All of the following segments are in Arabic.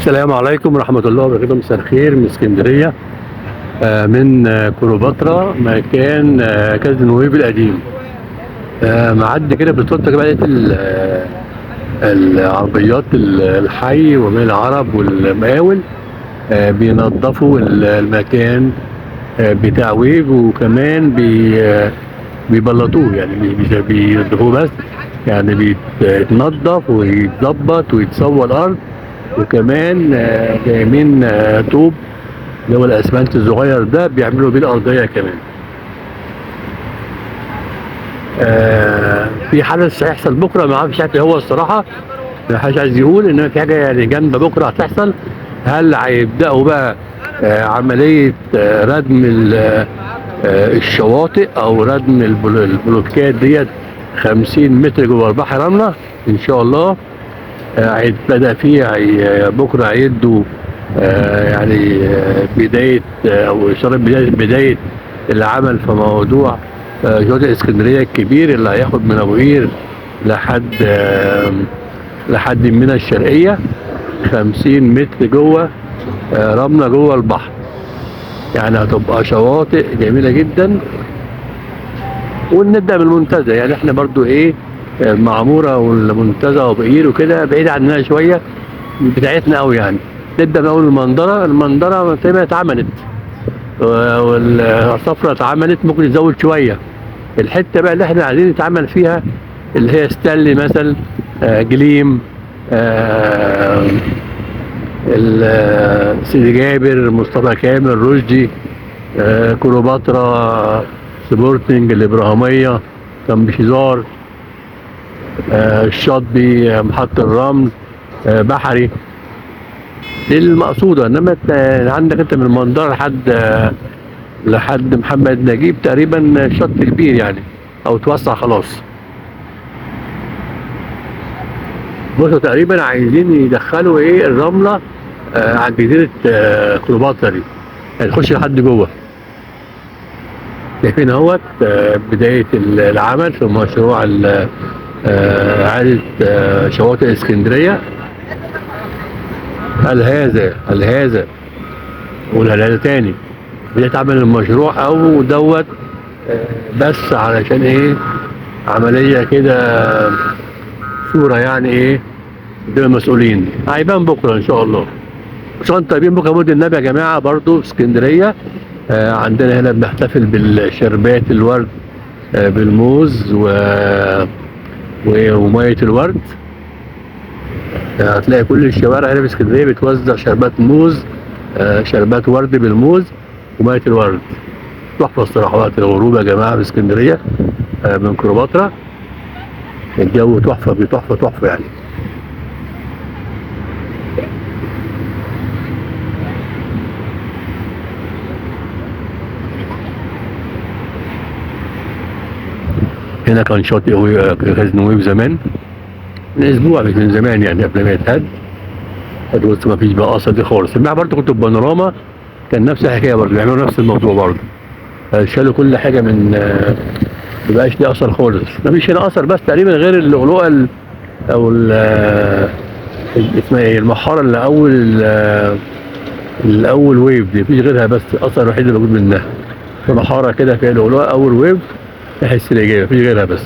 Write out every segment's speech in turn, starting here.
السلام عليكم ورحمة الله وبركاته. مساء الخير من اسكندرية. من كليوباترا مكان كازينو نويف القديم. معدي كده بالصدفة كده لقيت العربيات الحي ومن العرب والمقاول بينظفوا المكان بتاع ويف، وكمان بيبلطوه، يعني بينظفوه بس، يعني بيتنظف ويتظبط ويتسوى الأرض، وكمان جايبين طوب اللي هو الاسمنت الصغير ده بيعملوا بيه الارضيه كمان. في حدث هيحصل بكره، ما اعرفش ايه هو الصراحه، ما حدش عايز يقول انما في حاجه يعني جامده بكره هتحصل. هل هيبداوا بقى عمليه ردم الشواطئ او ردم البلوكات ديت 50 متر جوه البحر رمله ان شاء الله. هيتبدأ فيه بكرة هيدوا يعني بداية أو إشارة بداية العمل في موضوع شاطئ اسكندرية الكبير اللي هياخد من أبو قير لحد مينا الشرقية 50 متر جوه رملة جوه البحر. يعني هتبقى شواطئ جميلة جدا. ونبدأ بالمنتزه، يعني احنا برضو ايه، معمورة والمنتزه وبقير وكده بعيد عننا شوية بتاعتنا قوي يعني. نبدأ من أول المنظرة تقريبا اتعملت، والصفرة اتعملت، ممكن نزود شوية. الحتة بقى اللي احنا عايزين نتعمل فيها اللي هي ستانلي مثلا، جليم، سيدي جابر، مصطفى كامل، رشدي، كليوباترا، سبورتنج، الإبراهيمية، كمبشيزار، الشاطبي، محطة الرمل، بحري. دي المقصودة. انما عندك انت من المنظرة لحد محمد نجيب تقريبا شط كبير يعني، او توسع خلاص. بصوا تقريبا عايزين يدخلوا ايه الرملة على جزيرة كليوباترا دي، يعني تخش لحد جوه. شايفين اهوت بداية العمل في مشروع إعادة شواطئ اسكندرية. هل هذا والهلال تاني بيتعمل المشروع او دوت بس علشان ايه، عملية كده، صورة يعني ايه دول المسؤولين. هيبان بكرة ان شاء الله. ان شاء الله طيبين. بكرة مولد النبي يا جماعة برضو في اسكندرية. عندنا هنا بنحتفل بالشربات الورد بالموز ومية الورد. هتلاقي كل الشوارع هنا في اسكندريه بتوزع شربات موز، شربات ورد بالموز وميه الورد. تحفه الصراحه وقت الغروب يا جماعه في اسكندريه من كليوباترا. الجو تحفه بتحفه تحفه يعني. هنا كان شاطئ كازينو ويف زمان، من اسبوع مش من زمان يعني، قبل ما يتهد. بص ما فيش بقى قصه دي خالص. المعنى برضه كنت في بانوراما كان نفس الحكايه برضه، بيعملوا نفس الموضوع برضه. شالوا كل حاجه من مبقاش ليه اثر خالص. مفيش هنا اثر بس تقريبا غير اللؤلؤه او اسمها ايه، المحاره اللي الاول ويف دي، مفيش غيرها بس. الاثر الوحيد اللي موجود منها في محاره كده فيها لؤلؤه اول ويف تحس الاجابه، مفيش غيرها بس.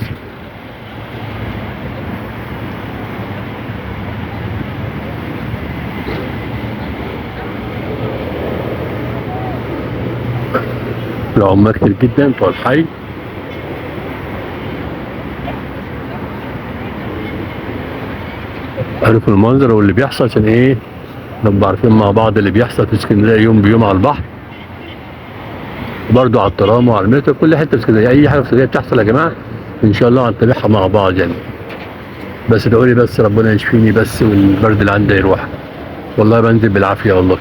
العمال كتير جدا بتوع الحي. عارف المنظر واللي بيحصل عشان ايه نبقى عارفين مع بعض اللي بيحصل في اسكندريه يوم بيوم على البحر، وبرضه على الترام وعلى المترو، كل حته في اسكندريه. اي حاجه في اسكندريه بتحصل يا جماعه ان شاء الله هنتابعها مع بعض يعني. بس ادعوا لي بس ربنا يشفيني بس والبرد اللي عندي يروح. والله بنزل بالعافيه والله.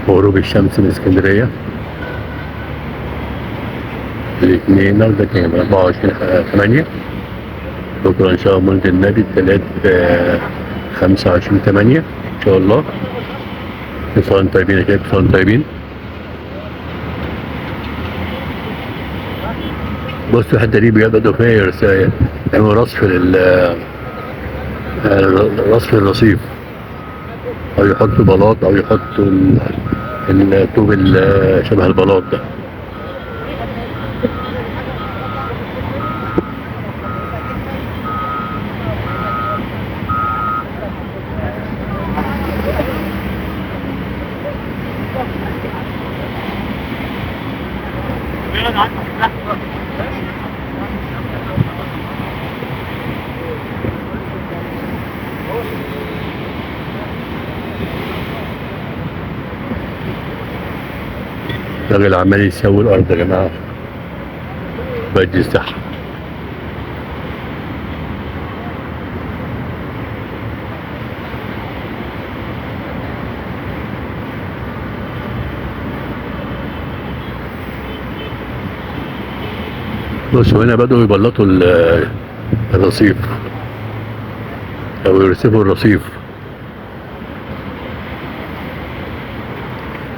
غروب الشمس من اسكندريه. الاثنين النهارده كام؟ 24/8. بكرة إن شاء الله مولد النبي التلات 25/8 إن شاء الله. كل سنة وأنتم طيبين يا شباب، كل سنة وأنتم طيبين. بصوا الحتة دي بجد بدأوا فيها يعملوا رصف الرصيف، أو يحطوا بلاط أو يحطوا الطوب شبه البلاط ده. الراجل عمال يسوي الأرض يا جماعة، بدي الصحة. بصوا هنا بدأوا يبلطوا الرصيف أو يرسفوا الرصيف.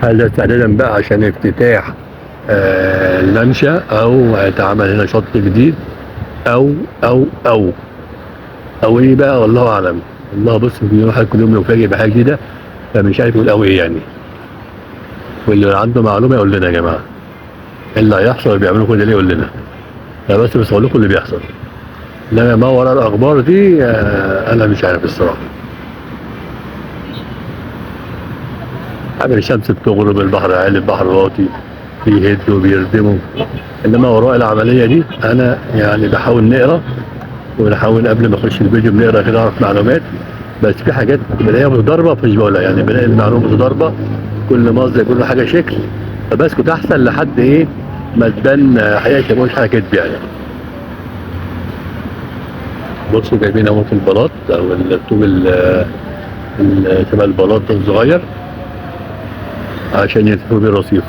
هذا استعدادا بقى عشان افتتاح الممشى، أو هيتعمل هنا شط جديد، أو إيه بقى والله أعلم. والله بص الواحد كل يوم يفاجئ بحاجة جديدة، فمش عارف يقول أوي إيه يعني. واللي عنده معلومة يقول لنا يا جماعة إيه اللي هيحصل، بيعملوا كده ليه يقول لنا. أنا بس بقول لكم اللي بيحصل، إنما ما وراء الأخبار دي أنا مش عارف الصراحة. عامل الشمس بتغرب، البحر عالي، البحر واطي، بيهدوا وبيردموا. انما وراء العمليه دي انا يعني بحاول نقرا، ونحاول قبل ما اخش الفيديو بنقرا كده اعرف معلومات. بس في حاجات بلاقيها متضاربه مش بقولها، يعني بلاقي المعلومه متضاربه، كل مصدر كل حاجه شكل، فبسكت احسن لحد ايه ما تبان حقيقه، مش حاجه كدب يعني. بصوا جايبين اهو البلاط او الطوب شبه البلاط الصغير عشان يلفوا بيه الرصيف.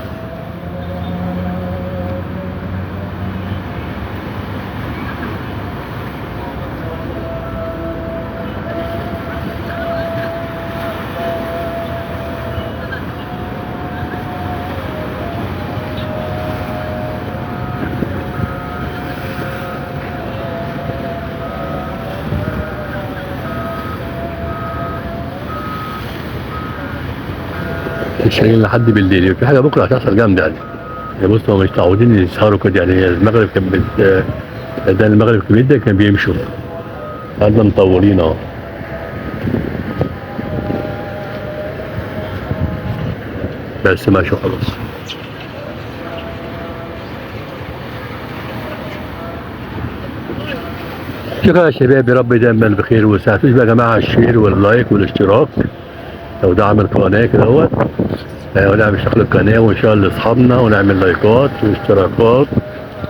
مش شايلين لحد بالليل، في حاجه بكره هتحصل جامده يعني. بص هم مش متعودين يسهروا كده يعني. المغرب كان ده المغرب كان كان بيمشوا، قعدنا مطولين اهو. بس ماشي خلاص. شكرا يا شباب، يا رب دايما بخير وسعادة. مش بقى يا جماعه الشير واللايك والاشتراك لو دعم القناه كده اهوت، ونعمل شكل القناه ونشير لاصحابنا ونعمل لايكات واشتراكات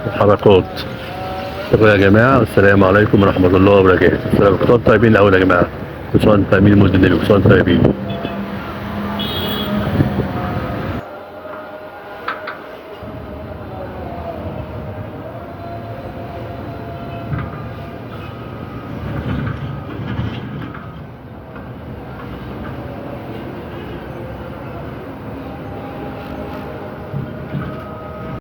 وحركات. شكرا يا جماعه، والسلام عليكم ورحمه الله وبركاته. السلام عليكم، طيبين الاول يا جماعه. كل سنه وانتم طيبين، مولد النبي، كل سنه وانتم طيبين.